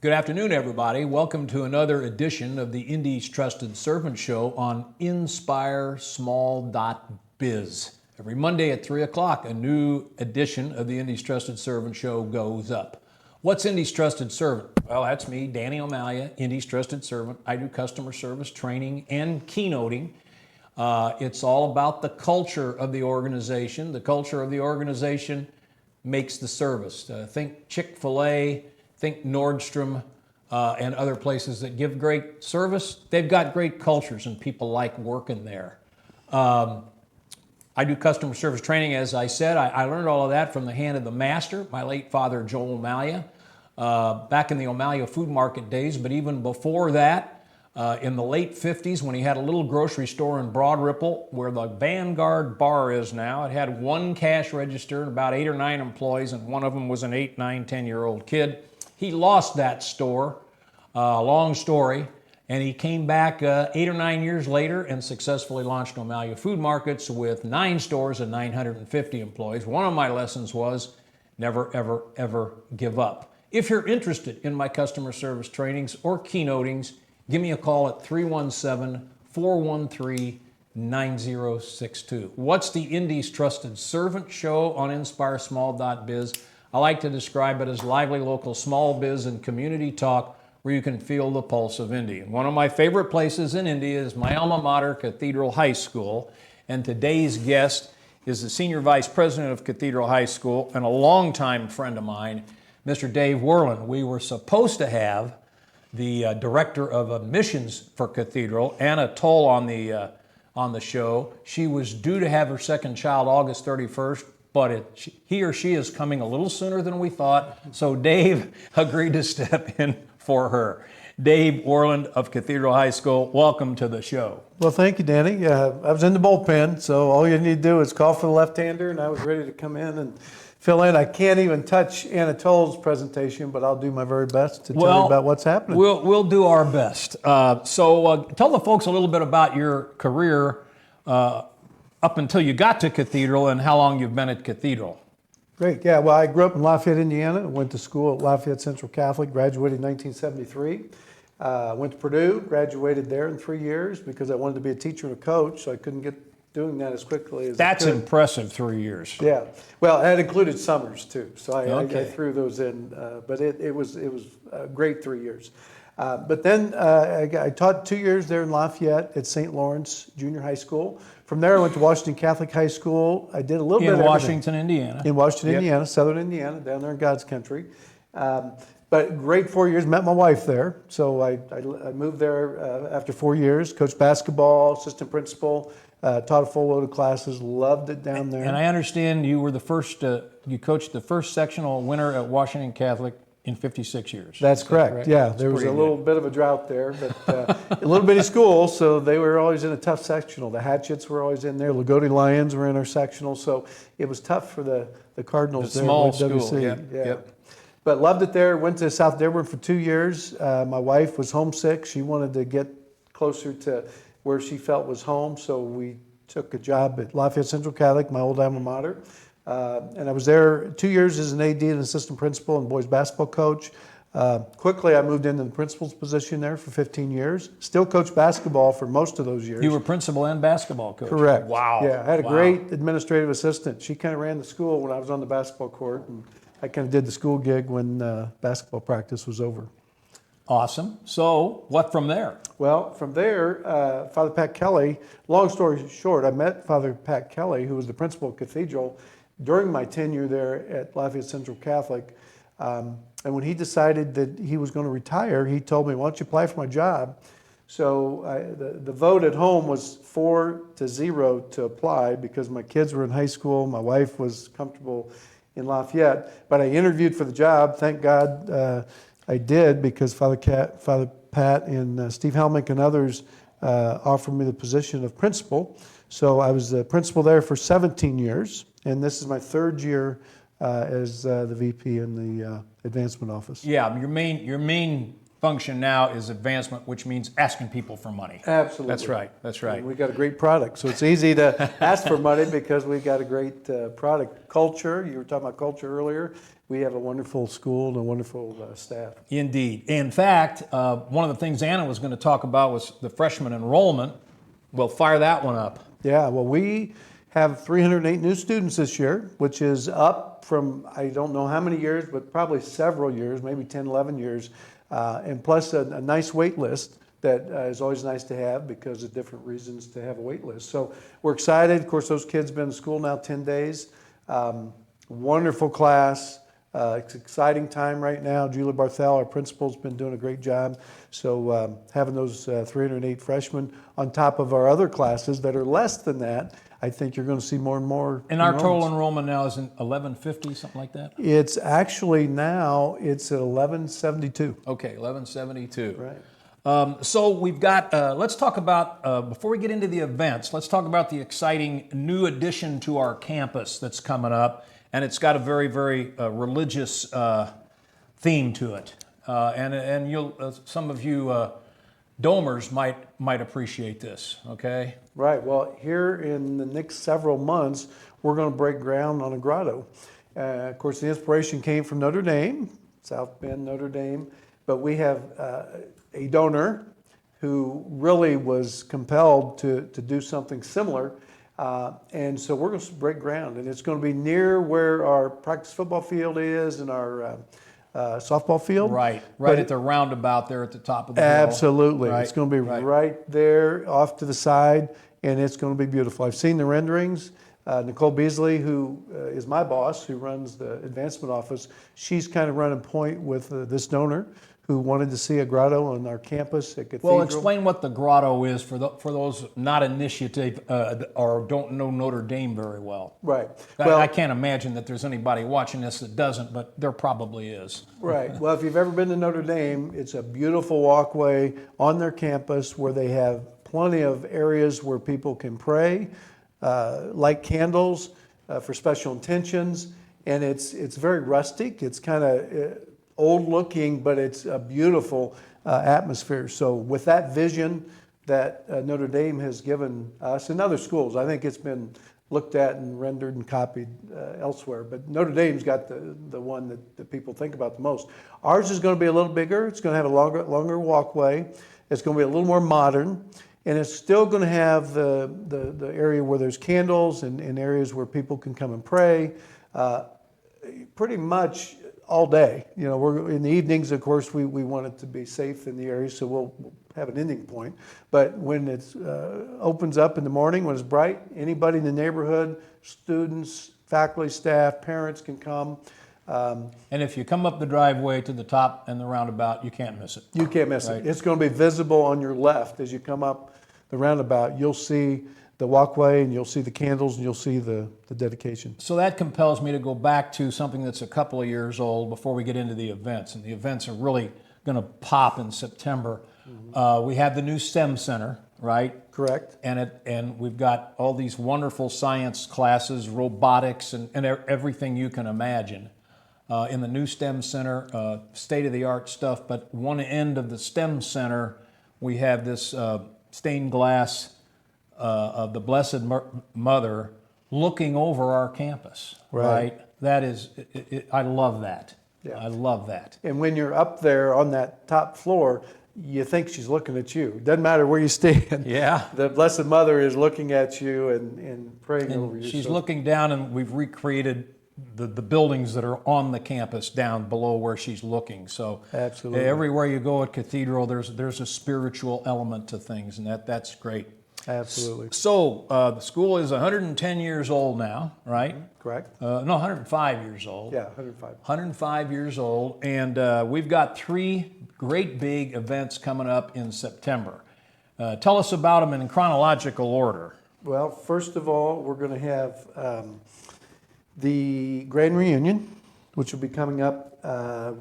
Good afternoon, everybody. Welcome to another edition of the Indy's Trusted Servant Show on InspireSmall.biz. Every Monday at 3 o'clock, a new edition of the Indy's Trusted Servant Show goes up. What's Indy's Trusted Servant? Well, that's me, Danny O'Malia, Indy's Trusted Servant. I do customer service training and keynoting. It's all about the culture of the organization. The culture of the organization makes the service. Think Chick-fil-A, think Nordstrom, and other places that give great service. They've got great cultures and people like working there. I do customer service training, as I said. I learned all of that from the hand of the master, my late father, Joel O'Malia, back in the O'Malia Food Market days. But even before that, in the late 50s, when he had a little grocery store in Broad Ripple, where the Vanguard bar is now, it had one cash register and about 8 or 9 employees, and one of them was an 8, 9, 10-year-old kid. He lost that store, long story, and he came back 8 or 9 years later and successfully launched O'Malia Food Markets with 9 stores and 950 employees. One of my lessons was never, ever, ever give up. If you're interested in my customer service trainings or keynotings, give me a call at 317-413-9062. What's the Indy's Trusted Servant Show on InspireSmall.biz? I like to describe it as lively local small biz and community talk where you can feel the pulse of Indy. And one of my favorite places in Indy is my alma mater, Cathedral High School. And today's guest is the Senior Vice President of Cathedral High School and a longtime friend of mine, Mr. Dave Worland. We were supposed to have the Director of Admissions for Cathedral, Anna Toll, on the show. She was due to have her second child August 31st. But he or she is coming a little sooner than we thought, so Dave agreed to step in for her. Dave Worland of Cathedral High School, welcome to the show. Well, thank you, Danny. I was in the bullpen, so all you need to do is call for the left-hander, and I was ready to come in and fill in. I can't even touch Anatole's presentation, but I'll do my very best to tell you about what's happening. We'll do our best. So tell the folks a little bit about your career up until you got to Cathedral and how long you've been at Cathedral. Great. Yeah, well, I grew up in Lafayette, Indiana. Went to school at Lafayette Central Catholic, graduated in 1973. Went to Purdue, graduated there in 3 years because I wanted to be a teacher and a coach, so I couldn't get doing that as quickly as That's I could. impressive, 3 years. Yeah. Well, that included summers, too, so I Okay. threw those in, but it was a great 3 years. But then I taught 2 years there in Lafayette at St. Lawrence Junior High School. From there, I went to Washington Catholic High School. I did a little bit of In everything. Washington, Indiana. In Washington, Yep. Indiana, southern Indiana, down there in God's country. But great 4 years, met my wife there. So I moved there after 4 years, coached basketball, assistant principal, taught a full load of classes, loved it down there. And I understand you were the first, you coached the first sectional winner at Washington Catholic in 56 years. That's correct. Yeah, there was a little bit of a drought there, but a little bitty school, so they were always in a tough sectional. The Hatchets were always in there. Lagodi Lions were in our sectional, so it was tough for the Cardinals The there. small with WC. school, yep, Yeah. yep. But loved it there. Went to South Dearborn for 2 years. My wife was homesick. She wanted to get closer to where she felt was home, so we took a job at Lafayette Central Catholic, my old alma mater. And I was there 2 years as an AD and assistant principal and boys basketball coach. Quickly, I moved into the principal's position there for 15 years. Still coached basketball for most of those years. You were principal and basketball coach. Correct. Wow. Yeah, I had a great administrative assistant. She kind of ran the school when I was on the basketball court, and I kind of did the school gig when basketball practice was over. Awesome. So what from there? Well, from there, Father Pat Kelly, long story short, I met Father Pat Kelly, who was the principal of Cathedral, during my tenure there at Lafayette Central Catholic. And when he decided that he was going to retire, he told me, why don't you apply for my job? So the vote at home was 4-0 to apply because my kids were in high school. My wife was comfortable in Lafayette. But I interviewed for the job. Thank God I did, because Father Pat and Steve Helmick and others offered me the position of principal. So I was the principal there for 17 years. And this is my third year as the VP in the advancement office. Yeah, your main function now is advancement, which means asking people for money. Absolutely. That's right. That's right. And we got a great product, so it's easy to ask for money because we got a great product. Culture, you were talking about culture earlier. we have a wonderful school and a wonderful staff. Indeed. In fact, one of the things Anna was going to talk about was the freshman enrollment. We'll fire that one up. Yeah, well, we have 308 new students this year, which is up from, I don't know how many years, but probably several years, maybe 10, 11 years, and plus a nice wait list that is always nice to have because of different reasons to have a wait list. So we're excited. Of course, those kids have been in school now 10 days. Wonderful class. It's an exciting time right now. Julie Barthel, our principal, has been doing a great job. So having those 308 freshmen on top of our other classes that are less than that, I think you're going to see more and more. And our total enrollment now is in 1150, something like that? It's actually now, it's at 1172. Okay, 1172. Right. So we've got, let's talk about, before we get into the events, let's talk about the exciting new addition to our campus that's coming up. And it's got a very, very religious theme to it. And you'll, some of you domers might appreciate this, okay? Right. Well, here in the next several months, we're going to break ground on a grotto. Of course, the inspiration came from Notre Dame, South Bend, Notre Dame. But we have a donor who really was compelled to do something similar. And so we're going to break ground. And it's going to be near where our practice football field is and our softball field. Right at the roundabout there at the top of the hill. Absolutely. Right, It's going to be right. right there off to the side, and it's going to be beautiful. I've seen the renderings. Nicole Beasley, who is my boss, who runs the advancement office, she's kind of running point with this donor who wanted to see a grotto on our campus at Cathedral. Well, explain what the grotto is for those not initiative or don't know Notre Dame very well. Right. Well, I can't imagine that there's anybody watching this that doesn't, but there probably is. Right. Well, if you've ever been to Notre Dame, it's a beautiful walkway on their campus where they have plenty of areas where people can pray, light candles for special intentions, and it's very rustic. It's kind of old looking, but it's a beautiful atmosphere. So with that vision that Notre Dame has given us and other schools, I think it's been looked at and rendered and copied elsewhere. But Notre Dame's got the one that people think about the most. Ours is going to be a little bigger. It's going to have a longer walkway. It's going to be a little more modern. And it's still going to have the area where there's candles and areas where people can come and pray. Pretty much all day. You know, we're in the evenings, of course, we want it to be safe in the area, so we'll have an ending point. But when it opens up in the morning, when it's bright, anybody in the neighborhood, students, faculty, staff, parents can come. And if you come up the driveway to the top and the roundabout, you can't miss it. You can't miss Right. it. It's going to be visible on your left as you come up the roundabout. You'll see the walkway, and you'll see the candles, and you'll see the dedication. So that compels me to go back to something that's a couple of years old before we get into the events. And the events are really going to pop in September. Mm-hmm. We have the new STEM Center, right? Correct. And we've got all these wonderful science classes, robotics, and everything you can imagine. In the new STEM Center, state-of-the-art stuff. But one end of the STEM Center, we have this stained glass of the Blessed Mother looking over our campus, right? That is, I love that. Yeah. I love that. And when you're up there on that top floor, you think she's looking at you. Doesn't matter where you stand. Yeah. The Blessed Mother is looking at you and praying over you. She's looking down, and we've recreated the buildings that are on the campus down below where she's looking. So absolutely, everywhere you go at Cathedral, there's a spiritual element to things, and that's great. Absolutely. So the school is 110 years old now, right? Correct. No, 105 years old. Yeah, 105. 105 years old, and we've got 3 great big events coming up in September. Tell us about them in chronological order. Well, first of all, we're going to have the Grand Reunion, which will be coming up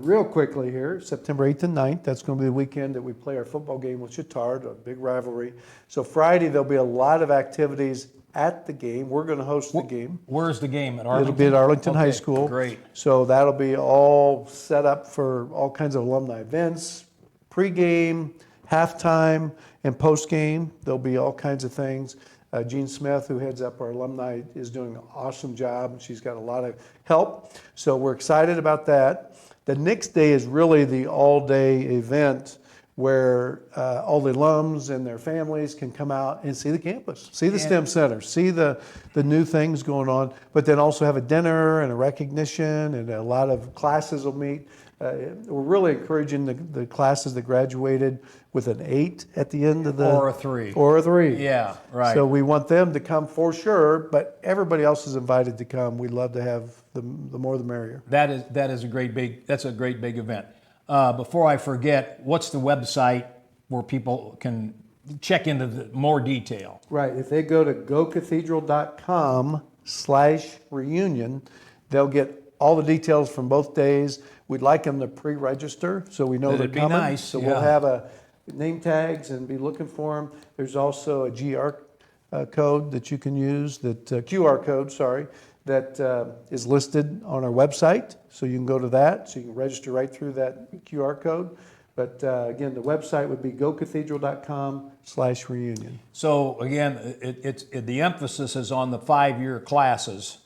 real quickly here, September 8th and 9th. That's going to be the weekend that we play our football game with Chittard, a big rivalry. So Friday, there'll be a lot of activities at the game. We're going to host the game. Where's the game? At Arlington? It'll be at Arlington High Okay, School. Great. So that'll be all set up for all kinds of alumni events, pregame, halftime, and postgame. There'll be all kinds of things. Jean Smith, who heads up our alumni, is doing an awesome job, and she's got a lot of help. So we're excited about that. The next day is really the all-day event where all the alums and their families can come out and see the campus, see the STEM Center, see the new things going on, but then also have a dinner and a recognition, and a lot of classes will meet. We're really encouraging the classes that graduated with an 8 at the end of the... Or a 3. Or a 3. Yeah, right. So we want them to come for sure, but everybody else is invited to come. We'd love to have the more the merrier. That's a great big event. Before I forget, what's the website where people can check into more detail? Right. If they go to gocathedral.com/reunion, they'll get all the details from both days. We'd like them to pre-register so we know That'd they're be coming. nice, So yeah. we'll have a name tags and be looking for them. There's also a GR code that you can use, QR code, that is listed on our website. So you can go to that, so you can register right through that QR code. But again, the website would be gocathedral.com/reunion. So again, the emphasis is on the 5-year classes,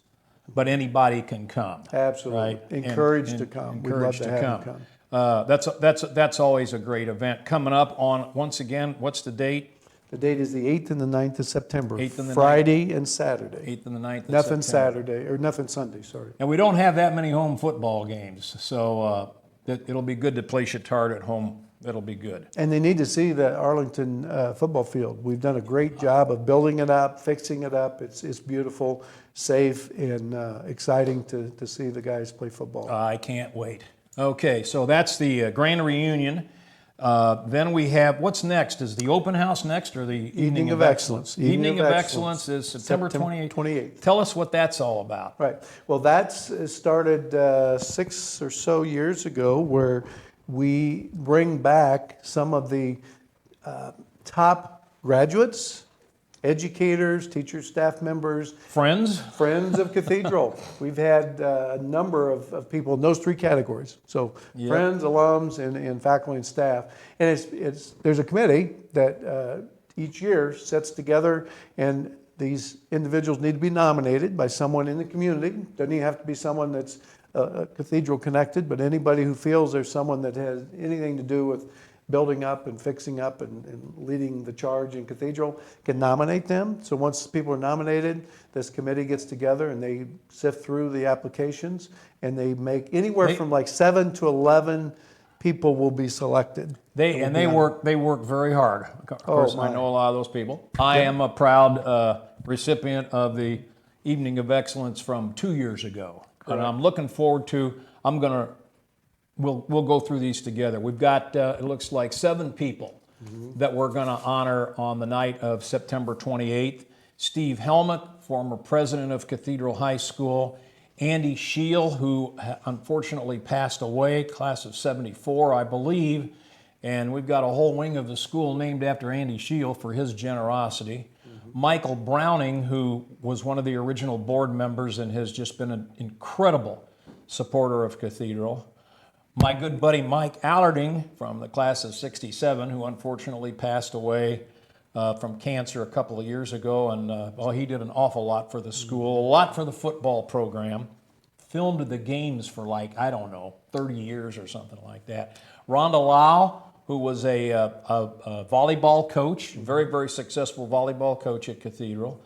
but anybody can come. Absolutely. Right? Encouraged to come. We'd love to have them come. That's always a great event. Coming up on, once again, what's the date? The date is the 8th and the 9th of September. 8th and the Friday and Saturday. 8th and the 9th of Nothing September. Saturday, or nothing Sunday, sorry. And we don't have that many home football games, so it'll be good to play Chittard at home. It'll be good. And they need to see the Arlington football field. We've done a great job of building it up, fixing it up. It's beautiful, safe, and exciting to see the guys play football. I can't wait. Okay, so that's the grand reunion. Then we have, what's next? Is the open house next, or the Evening of Excellence? Evening of Excellence is September 28th. Tell us what that's all about. Right. Well, that's started 6 or so years ago, where we bring back some of the top graduates, educators, teachers, staff members, Friends of Cathedral. We've had a number of people in those 3 categories. So friends, alums, and faculty and staff. And there's a committee that each year sets together, and these individuals need to be nominated by someone in the community. Doesn't even have to be someone that's Cathedral connected, but anybody who feels there's someone that has anything to do with building up and fixing up and leading the charge in Cathedral can nominate them. So once people are nominated, this committee gets together and they sift through the applications, and they make anywhere from like 7 to 11 people will be selected. They work very hard. Of course, I know a lot of those people. I am a proud recipient of the Evening of Excellence from 2 years ago. And I'm looking forward to, we'll go through these together. We've got, it looks like 7 people that we're going to honor on the night of September 28th. Steve Helmut, former president of Cathedral High School. Andy Scheel, who unfortunately passed away, class of 74, I believe. And we've got a whole wing of the school named after Andy Scheel for his generosity. Michael Browning, who was one of the original board members and has just been an incredible supporter of Cathedral. My good buddy Mike Allarding from the class of 67, who unfortunately passed away from cancer a couple of years ago. And he did an awful lot for the school, a lot for the football program. Filmed the games for 30 years or something like that. Rhonda Lau, who was a volleyball coach, very, very successful volleyball coach at Cathedral.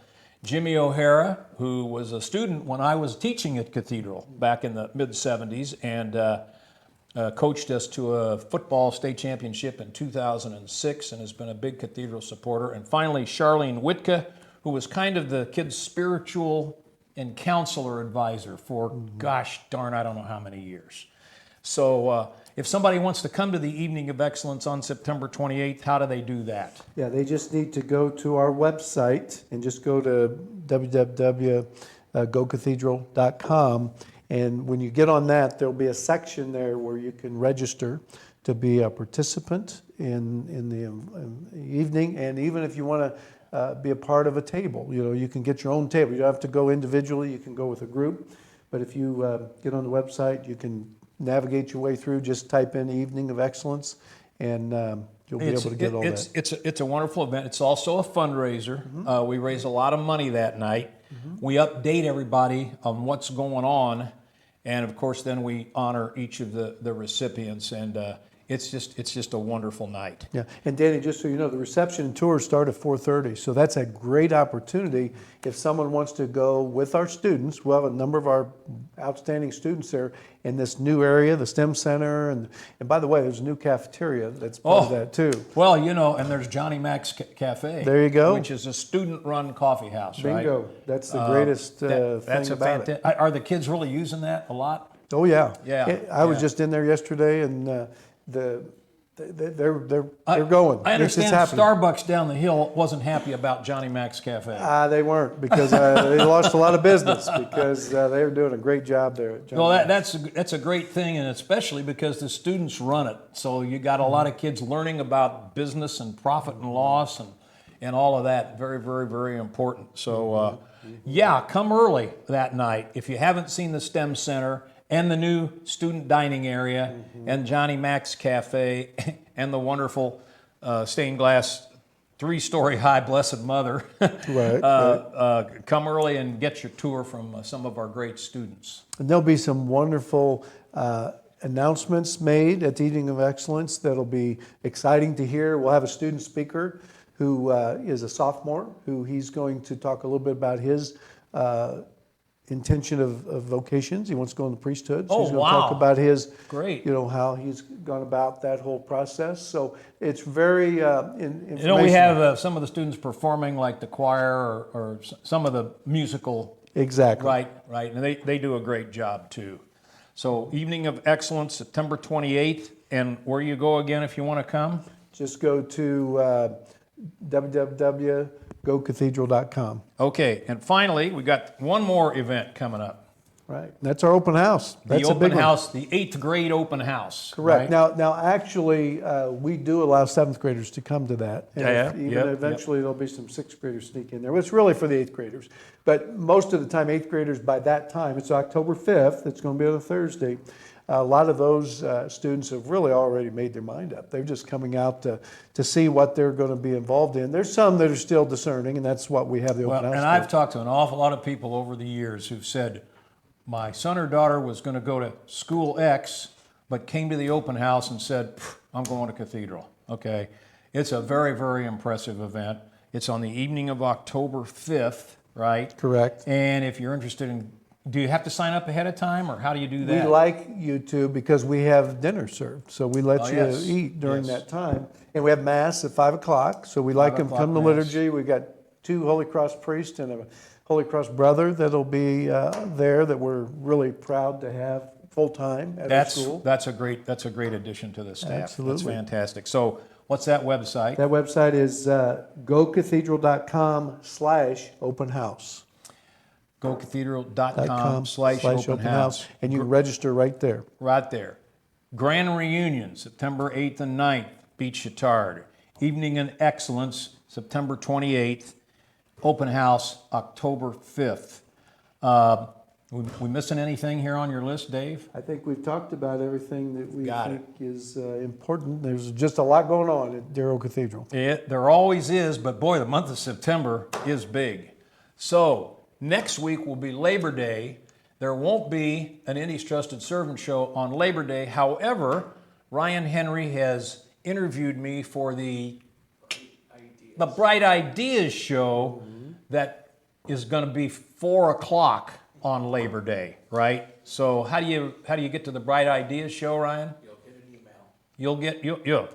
Jimmy O'Hara, who was a student when I was teaching at Cathedral back in the mid-'70s, and coached us to a football state championship in 2006 and has been a big Cathedral supporter. And finally, Charlene Whitka, who was kind of the kids' spiritual and counselor advisor for, gosh darn, I don't know how many years. So if somebody wants to come to the Evening of Excellence on September 28th, how do they do that? Yeah, they just need to go to our website and just go to www.gocathedral.com. And when you get on that, there'll be a section there where you can register to be a participant in the evening. And even if you want to be a part of a table, you can get your own table. You don't have to go individually. You can go with a group. But if you get on the website, you can navigate your way through. Just type in Evening of Excellence, and you'll be able to get all that. It's a wonderful event. It's also a fundraiser. We raise a lot of money that night. We update everybody on what's going on, and of course, then we honor each of the recipients. And it's just a wonderful night. Yeah, and Danny, just so you know, the reception and tours start at 4:30, so that's a great opportunity if someone wants to go with our students. We'll have a number of our outstanding students there in this new area, the STEM Center, and by the way, there's a new cafeteria that's part of that too. Well, and there's Johnny Mac's Cafe. There you go. Which is a student-run coffee house, right? Bingo. That's the greatest That's thing about it. Are the kids really using that a lot? Oh yeah. Yeah. I was just in there yesterday, and they're going. I It's just understand happening. Starbucks down the hill wasn't happy about Johnny Mac's Cafe. They weren't, because they lost a lot of business because they were doing a great job there at John Well, Mac's. that's a great thing, and especially because the students run it. So you got a lot of kids learning about business and profit and loss and all of that. Very, very, very important. So, come early that night. If you haven't seen the STEM Center and the new student dining area and Johnny Mac's Cafe and the wonderful stained glass 3-story high Blessed Mother, come early and get your tour from some of our great students. And there'll be some wonderful announcements made at the Evening of Excellence that'll be exciting to hear. We'll have a student speaker who is a sophomore, who he's going to talk a little bit about his intention of vocations. He wants to go in the priesthood. So he's going to talk about his, how he's gone about that whole process. So it's very informational. We have some of the students performing like the choir or some of the musical. Exactly. Right. And they do a great job too. So Evening of Excellence, September 28th. And where you go again if you want to come? Just go to www.gocathedral.com. Okay, and finally, we got one more event coming up. Right, that's our open house. That's the a big open house, the 8th grade open house. Correct. Right? Now, actually, we do allow 7th graders to come to that. And eventually, there'll be some 6th graders sneak in there. It's really for the 8th graders. But most of the time, 8th graders, by that time, it's October 5th. It's going to be on a Thursday. A lot of those students have really already made their mind up. They're just coming out to see what they're going to be involved in. There's some that are still discerning, and that's what we have the open house and for. I've talked to an awful lot of people over the years who've said, my son or daughter was going to go to school X, but came to the open house and said, I'm going to Cathedral. Okay, it's a very, very impressive event. It's on the evening of October 5th, right? Correct. And if you're interested in, do you have to sign up ahead of time, or how do you do that? We like you to, because we have dinner served, so we let you eat during that time. And we have Mass at 5 o'clock, so we like them to come to liturgy. We've got 2 Holy Cross priests and a Holy Cross brother that'll be there that we're really proud to have full-time at our school. That's a great addition to the staff. Absolutely. That's fantastic. So what's that website? That website is gocathedral.com/open house. gocathedral.com/open house. And you can register right there. Right there. Grand Reunion, September 8th and 9th, Beach Chittard. Evening in Excellence, September 28th. Open house, October 5th. We missing anything here on your list, Dave? I think we've talked about everything that we think is important. There's just a lot going on at Darrow Cathedral. There always is, but boy, the month of September is big. So next week will be Labor Day. There won't be an Indy's Trusted Servant show on Labor Day. However, Ryan Henry has interviewed me for the Bright Ideas show that is going to be 4 o'clock on Labor Day, right? So how do you get to the Bright Ideas show, Ryan? You'll get an email.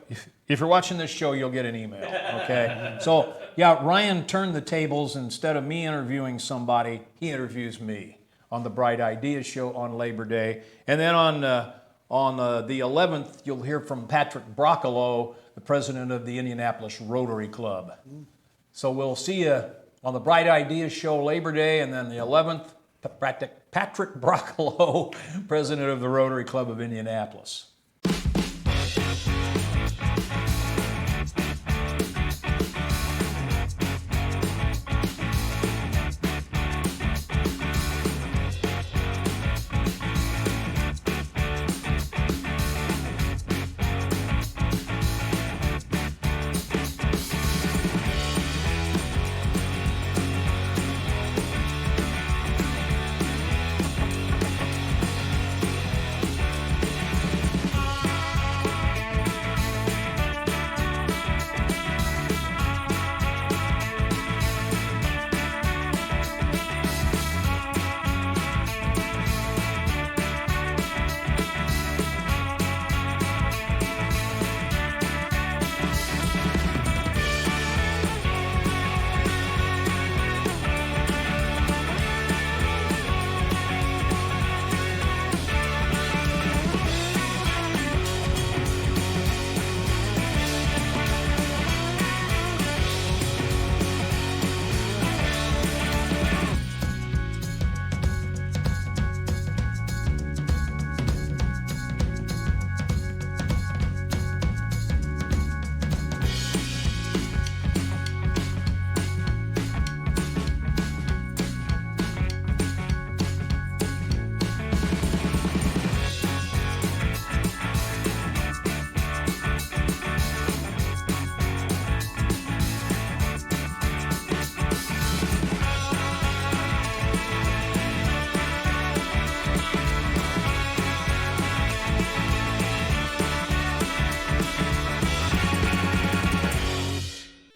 If you're watching this show, you'll get an email. Okay. So Ryan turned the tables. Instead of me interviewing somebody, he interviews me on the Bright Ideas show on Labor Day, and then on the 11th, you'll hear from Patrick Broccolo, the president of the Indianapolis Rotary Club. So we'll see you on the Bright Ideas show Labor Day, and then the 11th, Patrick Broccolo, president of the Rotary Club of Indianapolis.